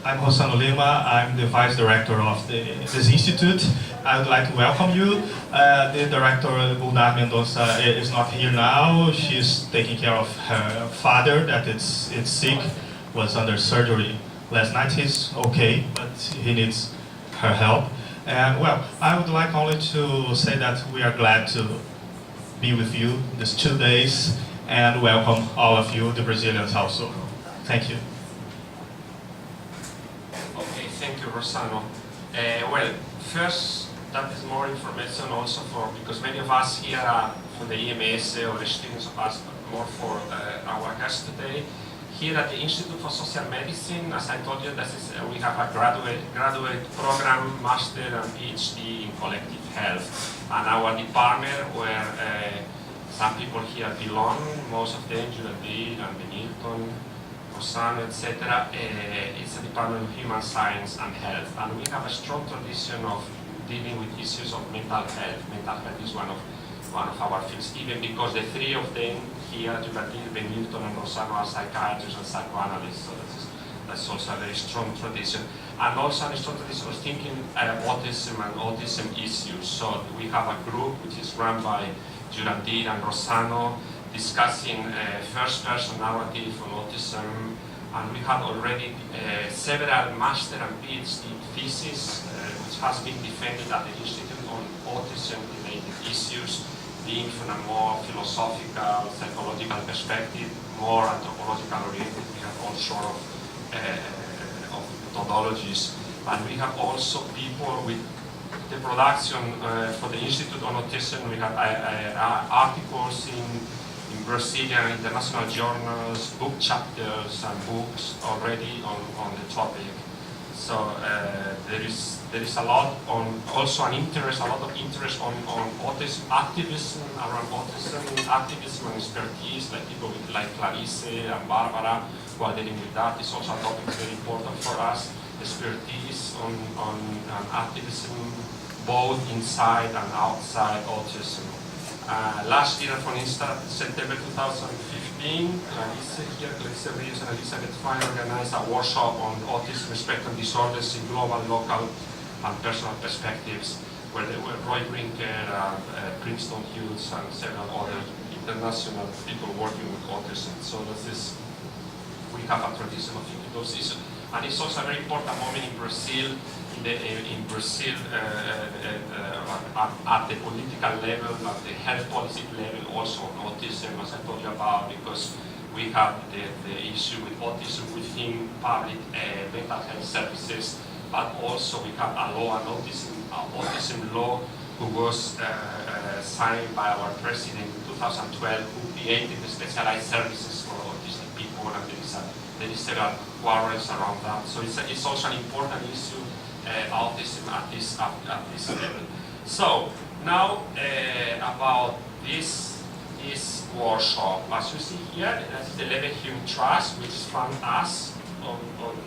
I'm Rossano Lima. I'm the Vice Director of this institute. I would like to welcome you. The Director, Gulnar Mendoza, is not here now. She's taking care of her father that is sick, was under surgery last night. He's okay, but he needs her help. And well, I would like only to say that we are glad to be with you these 2 days and welcome all of you, the Brazilians also. Thank you. Okay, thank you, Rossano. Well, first, that is more information also because many of us here are from the EMS or the students of us, more for our guest today. Here at the Institute for Social Medicine, as I told you, we have a graduate program, master and PhD in collective health. And our department where some people here belong, most of them, Julie and Benilton, Rossano, etc. It's a department of human science and health. And we have a strong tradition of dealing with issues of mental health. Mental health is one of our fields, even because the three of them here, Julie, Benilton and Rossano, are psychiatrists and psychoanalysts. So that's also a very strong tradition. And also a strong tradition of thinking autism and autism issues. So we have a group which is run by Jurandir and Rossano, discussing first-person narrative on autism, and we have already several master and PhD theses which has been defended at the Institute on autism-related issues, being from a more philosophical, psychological perspective, more anthropological oriented. We have all sorts of methodologies, and we have also people with the production for the Institute on Autism. We have articles in Brazilian international journals, book chapters and books already on the topic. So there is a lot on, also a lot of interest on autism, activism around autism, activism and expertise, like people like Clarice and Barbara who are dealing with that. It's also a topic very important for us, expertise on activism, both inside and outside autism. Last year, for instance, September 2015, Clarice Rios and Elizabeth Fine organized a workshop on autism spectrum disorders in global, local, and personal perspectives, where there were Roy Brinker, Princeton Hughes, and several other international people working with autism. So we have a tradition of thinking those issues. And it's also a very important moment in Brazil, at the political level, at the health policy level, also on autism, as I told you about, because we have the issue with autism within public mental health services, but also we have a law, an autism law, who was signed by our president in 2012, who created the specialized services for autistic people, and there is several quarrels around that. So it's also an important issue, autism at this level. So now about this workshop. As you see here, that's the Leverhulme Trust, which found us on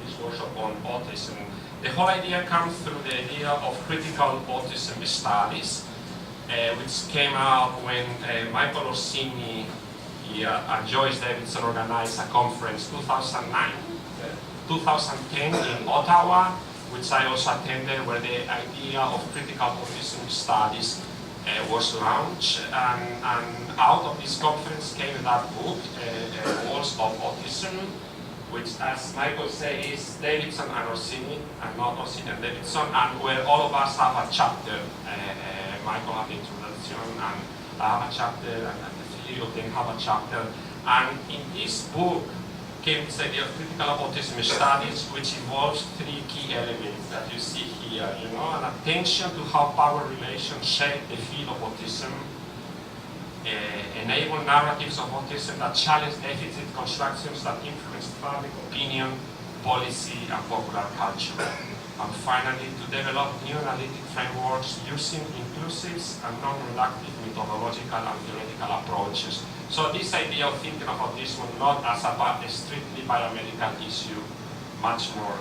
this workshop on autism. The whole idea comes through the idea of critical autism studies, which came out when Michael Orsini and Joyce Davidson organized a conference 2009, 2010 in Ottawa, which I also attended, where the idea of critical autism studies was launched, and out of this conference came that book, Walls of Autism, which, as Michael said, is Davidson and Orsini, and not Orsini and Davidson, and where all of us have a chapter. Michael had the introduction, and I have a chapter, and the three of them have a chapter. And in this book came this idea of critical autism studies, which involves three key elements that you see here, an attention to how power relations shape the field of autism, enable narratives of autism that challenge deficit constructions that influence public opinion, policy, and popular culture. And finally, to develop new analytic frameworks using inclusive and non-reductive methodological and theoretical approaches. So this idea of thinking of autism not as a strictly biomedical issue, much more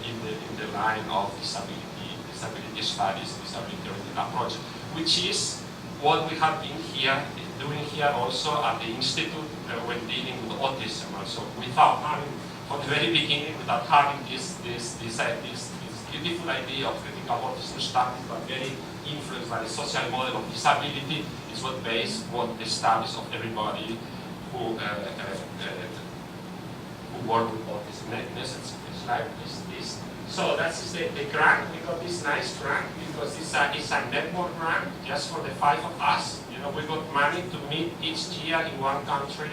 in the line of disability studies, disability theoretical approach, which is what we have been doing here also at the Institute when dealing with autism. Also, without having from the very beginning, without having this beautiful idea of critical autism studies, but very influenced by the social model of disability, is what based what the studies of everybody who work with autism. Next slide, please. So that's the grant. We got this nice grant because it's a network grant just for the 5 of us. You know, we got money to meet each year in one country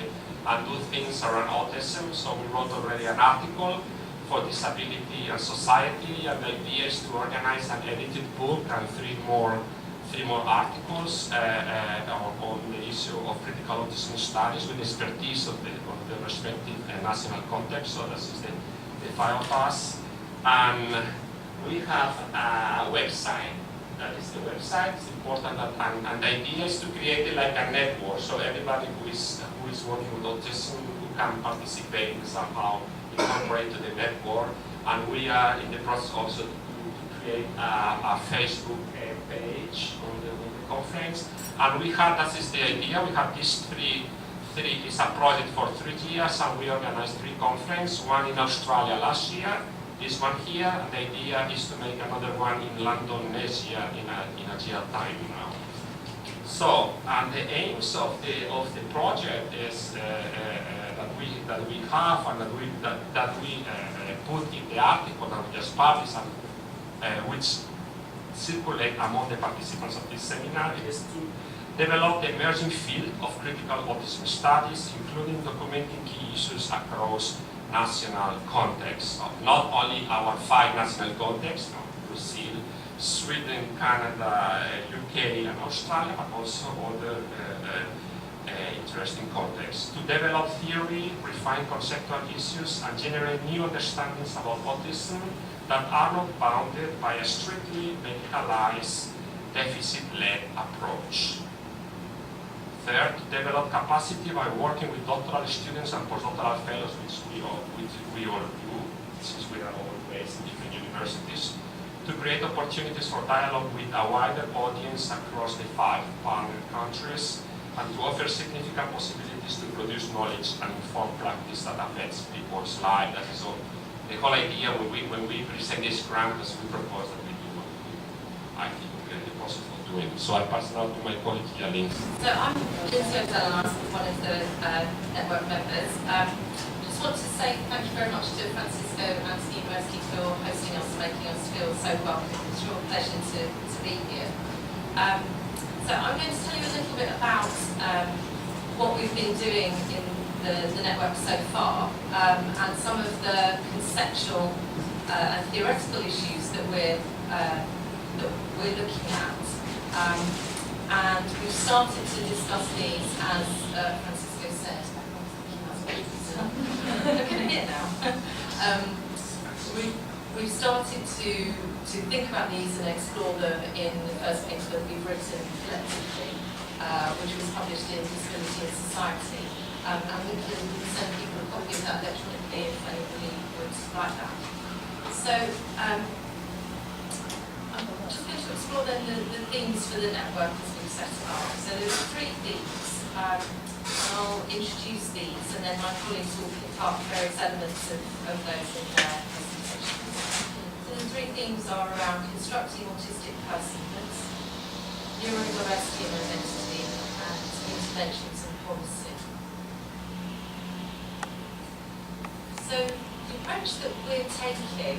and do things around autism. So we wrote already an article for disability and society, and the idea is to organize an edited book and three more articles on the issue of critical autism studies with expertise of the respective national context. So this is the 5 of us. And we have a website. That is the website. It's important that, and the idea is to create like a network, so everybody who is working with autism who can participate and somehow incorporate to the network. And we are in the process also to create a Facebook page on the conference. And we have, that is the idea, we have these three, it's a project for 3 years, and we organized 3 conferences, one in Australia last year, this one here, and the idea is to make another one in London next year in a year time now. So, and the aims of the project is that we have and that we put in the article that we just published, and which circulate among the participants of this seminar, is to develop the emerging field of critical autism studies, including documenting key issues across national contexts, not only our 5 national contexts, Brazil, Sweden, Canada, UK, and Australia, but also other interesting contexts. To develop theory, refine conceptual issues, and generate new understandings about autism that are not bounded by a strictly medicalized, deficit-led approach. Third, to develop capacity by working with doctoral students and postdoctoral fellows, which we all do, since we are all based in different universities, to create opportunities for dialogue with a wider audience across the 5 partner countries, and to offer significant possibilities to produce knowledge and inform practice that affects people's lives. That is all. The whole idea when we present this grant, as we propose that we do what I think we're in the process of doing. So I pass now to my colleague here, Lindsay. So I'm Lindsay, I'm one of the network members. Just want to say thank you very much to Francisco and to the university for hosting us and making us feel so welcome. It's a real pleasure to be here. So I'm going to tell you a little bit about what we've been doing in the network so far, and some of the conceptual and theoretical issues that we're looking at. And we've started to discuss these, as Francisco said. Look at it now. We've started to think about these and explore them in the first paper that we've written collectively, which was published in Disability and Society. And we can send people a copy of that electronically if anybody would like that. So I'm just going to explore then the themes for the network as we've set it up. So there's 3 themes. And I'll introduce these, and then my colleagues will pick up various elements of those in their presentations. So the 3 themes are around constructing autistic personhood, neurodiversity and identity, and interventions and policy. So the approach that we're taking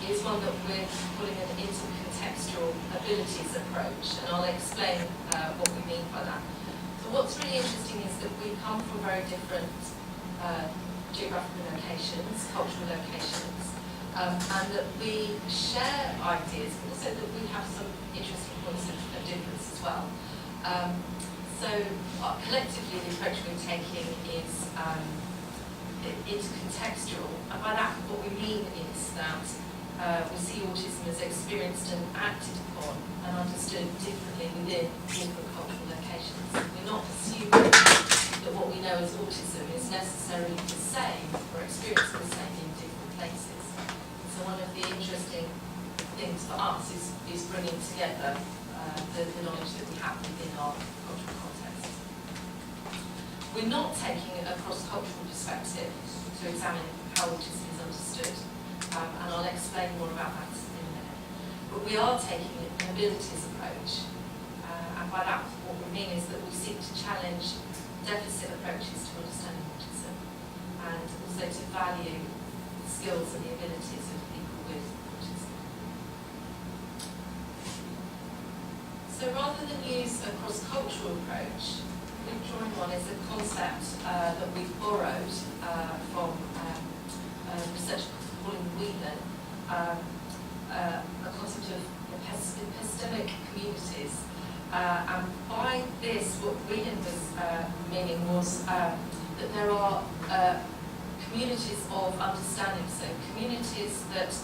is one that we're calling an intercontextual abilities approach, and I'll explain what we mean by that. So what's really interesting is that we come from very different geographical locations, cultural locations, and that we share ideas, but also that we have some interesting points of difference as well. So collectively the approach we're taking is intercontextual, and by that what we mean is that we see autism as experienced and acted upon and understood differently within different cultural locations. We're not assuming that what we know as autism is necessarily the same or experienced the same in different places. So one of the interesting things for us is bringing together the knowledge that we have within our cultural context. we're not taking a cross-cultural perspective to examine how autism is understood, and I'll explain more about that in a minute. But we are taking an abilities approach, and by that what we mean is that we seek to challenge deficit approaches to understanding autism, and also to value the skills and the abilities of people with autism. So rather than use a cross-cultural approach, we've drawn one is a concept that we've borrowed from research called Whelan, a concept of epistemic communities. And by this, what Whelan was meaning was that there are communities of understanding, so communities that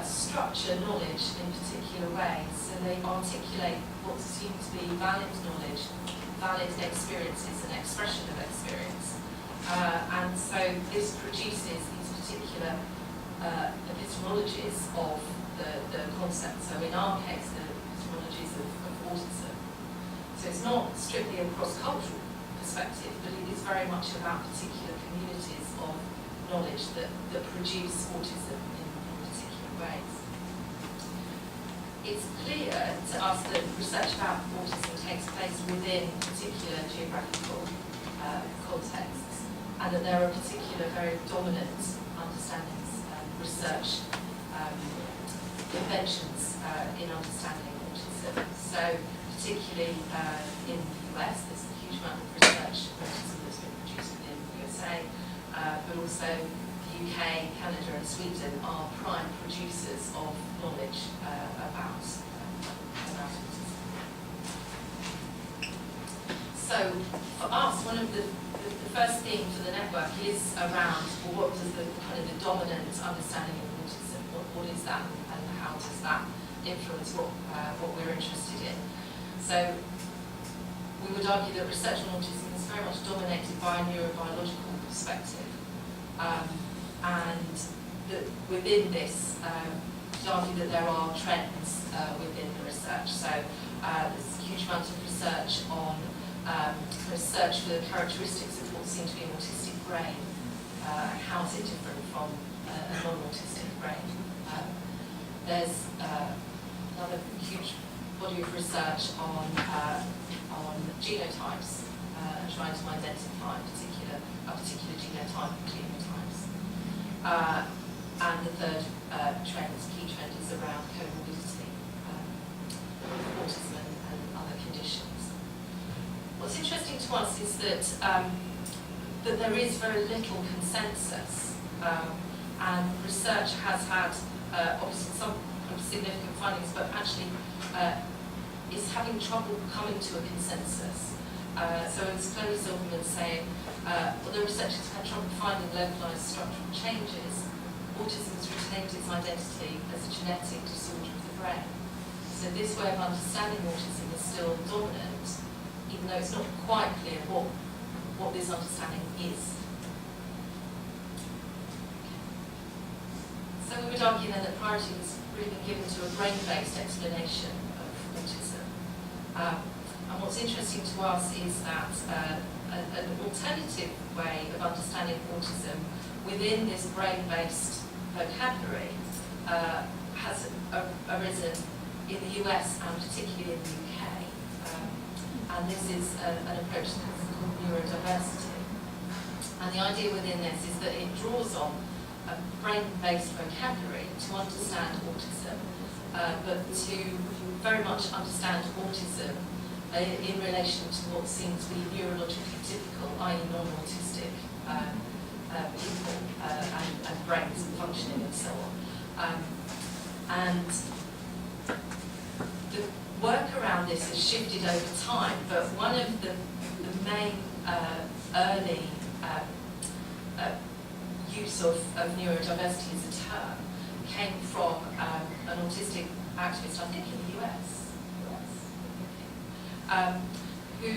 structure knowledge in particular ways, so they articulate what seem to be valid knowledge, valid experiences and expression of experience. And so this produces these particular epistemologies of the concept. So in our case, the epistemologies of autism. So it's not strictly a cross-cultural perspective, but it is very much about particular communities of knowledge that produce autism in particular ways. It's clear to us that research about autism takes place within particular geographical contexts, and that there are particular very dominant understandings and research conventions in understanding autism. So particularly in the US, there's a huge amount of research on autism that's been produced within the USA, but also the UK, Canada and Sweden are prime producers of knowledge about autism. So for us, one of the first theme for the network is around, well, what does the kind of the dominant understanding of autism, what is that, and how does that influence what we're interested in? So we would argue that research on autism is very much dominated by a neurobiological perspective, and that within this, we'd argue that there are trends within the research. So there's a huge amount of research on research for the characteristics of what seems to be an autistic brain, how is it different from a non-autistic brain. There's another huge body of research on genotypes, trying to identify a particular genotype and genotypes. And the third key trend is around comorbidity, autism and other conditions. What's interesting to us is that that there is very little consensus, and research has had obviously some kind of significant findings, but actually is having trouble coming to a consensus. So as Chloe Silverman saying, although researchers have had trouble finding localised structural changes, autism has retained its identity as a genetic disorder of the brain. So this way of understanding autism is still dominant, even though it's not quite clear what this understanding is. So we would argue then that priority has really been given to a brain-based explanation of autism. And what's interesting to us is that an alternative way of understanding autism within this brain-based vocabulary has arisen in the US and particularly in the UK. And this is an approach that's called Neurodiversity. And the idea within this is that it draws on a brain-based vocabulary to understand autism, but to very much understand autism in relation to what seems to be neurologically typical, i.e. non-autistic people and brains and functioning and so on. And the work around this has shifted over time, but one of the main early use of neurodiversity as a term came from an autistic activist, I think in the US, who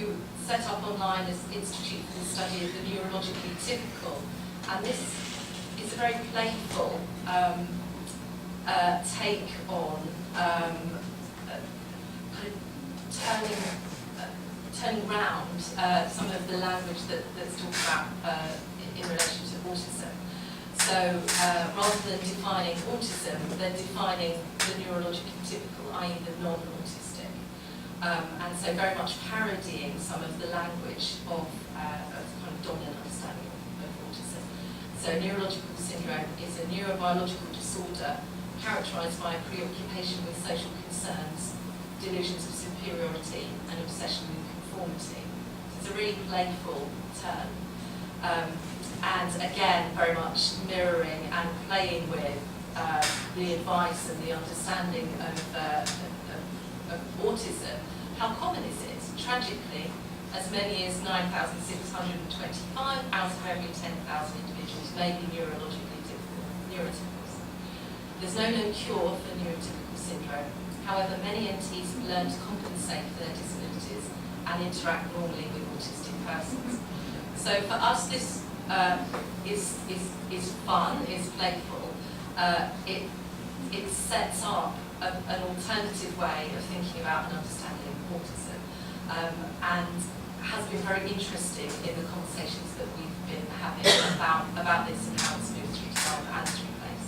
set up online this Institute for the Study of the Neurologically Typical, and this is a very playful take on kind of turning round some of the language that's talked about in relation to autism. So rather than defining autism, they're defining the neurologically typical, i.e. the non-autistic. And so very much parodying some of the language of kind of dominant understanding of autism. So neurological syndrome is a neurobiological disorder characterised by a preoccupation with social concerns, delusions of superiority, and obsession with conformity. So it's a really playful term. And again, very much mirroring and playing with the advice and the understanding of autism. How common is it? Tragically, as many as 9,625 out of every 10,000 individuals may be neurologically neurotypicals. There's no known cure for neurotypical syndrome. However, many entities have learned to compensate for their disabilities and interact normally with autistic persons. So for us, this is fun, is playful. It sets up an alternative way of thinking about and understanding autism, and has been very interesting in the conversations that we've been having about this and how it's moved through development and through place.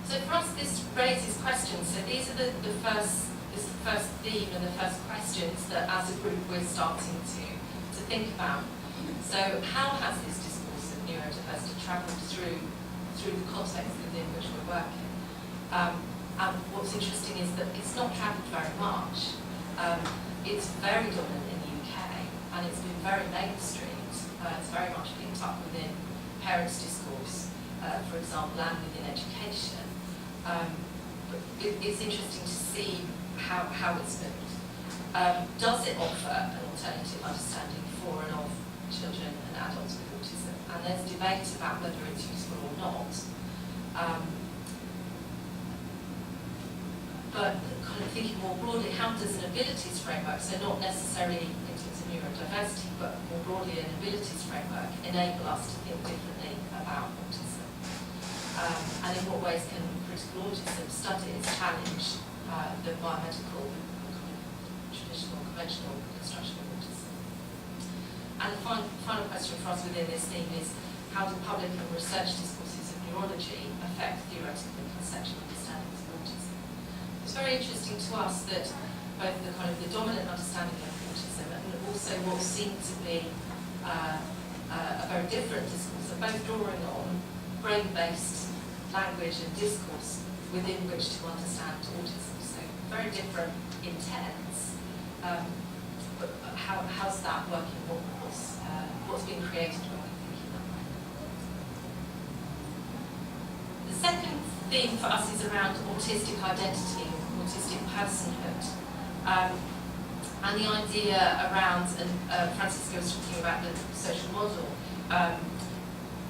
So for us, this raises questions. So these are this first theme and the first questions that, as a group, we're starting to think about. So how has this discourse of neurodiversity travelled through the context within which we're working? And what's interesting is that it's not travelled very much. It's very dominant in the UK, and it's been very mainstreamed. It's very much picked up within parents' discourse, for example, and within education. But it's interesting to see how it's moved. Does it offer an alternative understanding for and of children and adults with autism? And there's debate about whether it's useful or not. But kind of thinking more broadly, how does an abilities framework, so not necessarily in terms of neurodiversity, but more broadly an abilities framework, enable us to think differently about autism? And in what ways can critical autism studies challenge the biomedical, traditional, conventional construction of autism? And the final question for us within this theme is, how do public and research discourses of neurology affect theoretical and conceptual understandings of autism? It's very interesting to us that both the kind of the dominant understanding of autism and also what seemed to be a very different discourse are both drawing on brain-based language and discourse within which to understand autism. So very different intents. But how's that working? What's being created when we're thinking that way? The second theme for us is around autistic identity, autistic personhood, and the idea around, and Francisco was talking about the social model,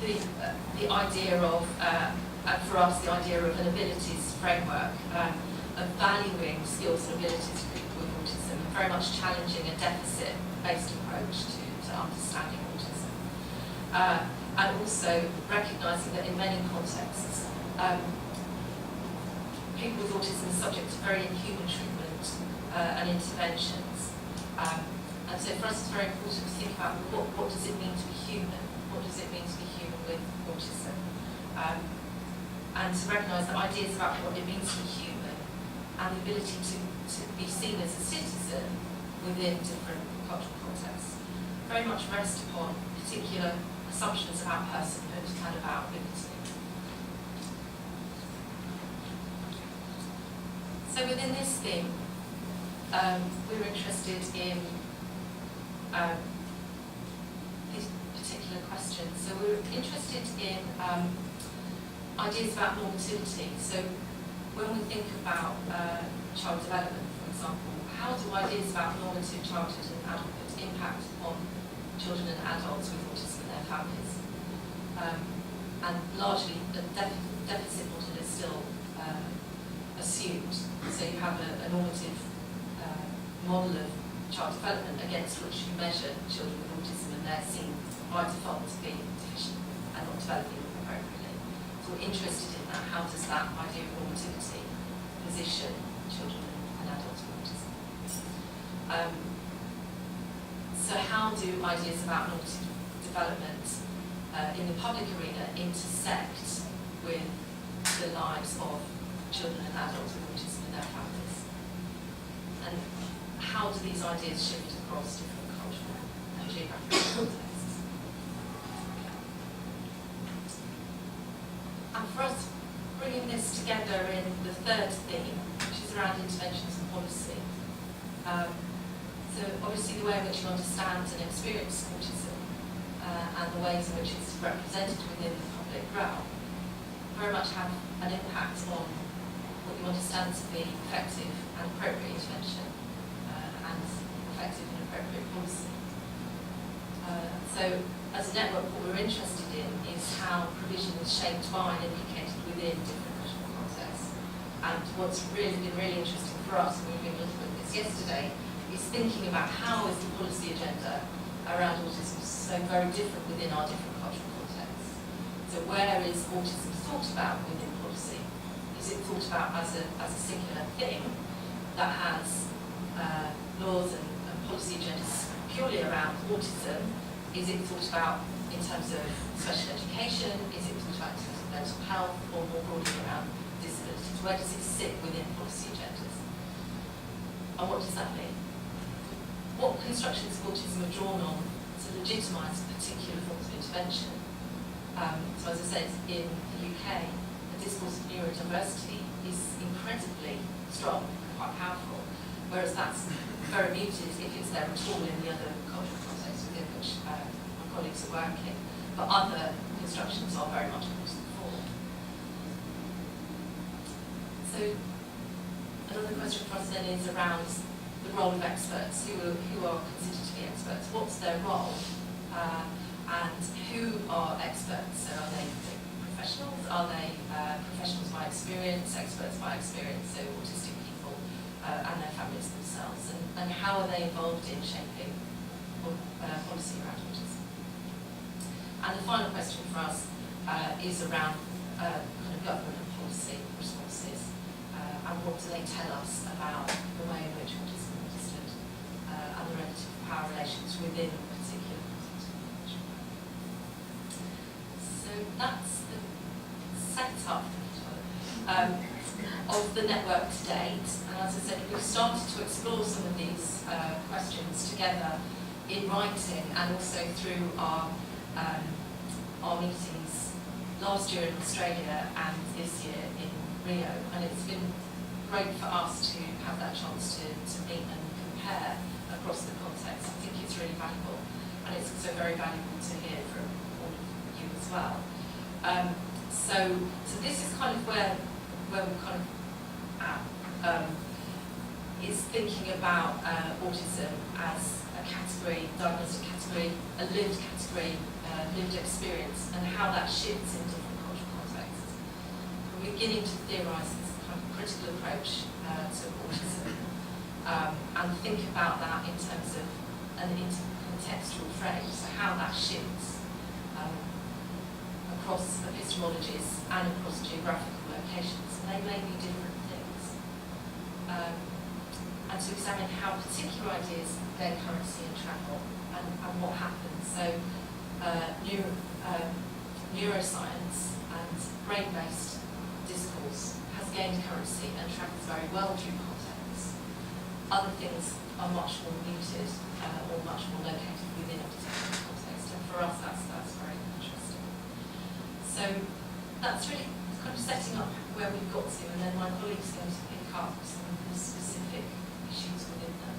the idea of, and for us, the idea of an abilities framework, of valuing skills and abilities of people with autism, and very much challenging a deficit-based approach to understanding autism. And also recognising that in many contexts, people with autism are subject to very inhuman treatment and interventions. And so for us it's very important to think about what does it mean to be human? What does it mean to be human with autism? And to recognise that ideas about what it means to be human and the ability to be seen as a citizen within different cultural contexts very much rest upon particular assumptions about personhood and about liberty. So within this theme, we were interested in these particular questions. So we were interested in ideas about normativity. So when we think about child development, for example, how do ideas about normative childhood and adulthood impact on children and adults with autism and their families? And largely, the deficit model is still assumed. So you have a normative model of child development against which you measure children with autism, and they're seen by default to be deficient and not developing appropriately. So we're interested in that. How does that idea of normativity position children and adults with autism? So how do ideas about normative development in the public arena intersect with the lives of children and adults with autism and their families? And how do these ideas shift across different cultural and geographical contexts? And for us, bringing this together in the third theme, which is around interventions and policy. So obviously the way in which you understand and experience autism and the ways in which it's represented within the public realm very much have an impact on what you understand to be effective and appropriate intervention and effective and appropriate policy. So as a network, what we're interested in is how provision is shaped by and implicated within different cultural contexts. And what's really been really interesting for us, and we've been looking at this yesterday, is thinking about how is the policy agenda around autism so very different within our different cultural contexts. So where is autism thought about within policy? Is it thought about as a singular thing that has laws and policy agendas purely around autism? Is it thought about in terms of special education? Is it thought about in terms of mental health, or more broadly around disabilities? Where does it sit within policy agendas? And what does that mean? What constructions of autism are drawn on to legitimise particular forms of intervention? So as I said, in the UK, the discourse of neurodiversity is incredibly strong and quite powerful, whereas that's very muted if it's there at all in the other cultural contexts within which my colleagues are working. But other constructions are very much across the board. So another question for us then is around the role of experts, who are considered to be experts. What's their role? And who are experts? So are they professionals? Are they professionals by experience, experts by experience, so autistic people and their families themselves? And how are they involved in shaping policy around autism? And the final question for us is around kind of government and policy responses. And what do they tell us about the way in which autism is understood and the relative power relations within a particular context of culture? So that's the setup of the network to date. And as I said, we've started to explore some of these questions together in writing and also through our meetings last year in Australia and this year in Rio. And it's been great for us to have that chance to meet and compare across the context. I think it's really valuable, and it's also very valuable to hear from all of you as well. So this is kind of where we're kind of at, is thinking about autism as a category, diagnostic category, a lived category, lived experience, and how that shifts in different cultural contexts. We're beginning to theorise this kind of critical approach to autism and think about that in terms of an intercontextual frame, so how that shifts across epistemologies and across geographical locations. And they may be different things. And to examine how particular ideas gain currency and travel and what happens. So neuroscience and brain-based discourse has gained currency and travels very well through contexts. Other things are much more muted or much more located within a particular context, and for us that's very interesting. So that's really kind of setting up where we've got to, and then my colleague's going to pick up some of the specific issues within that.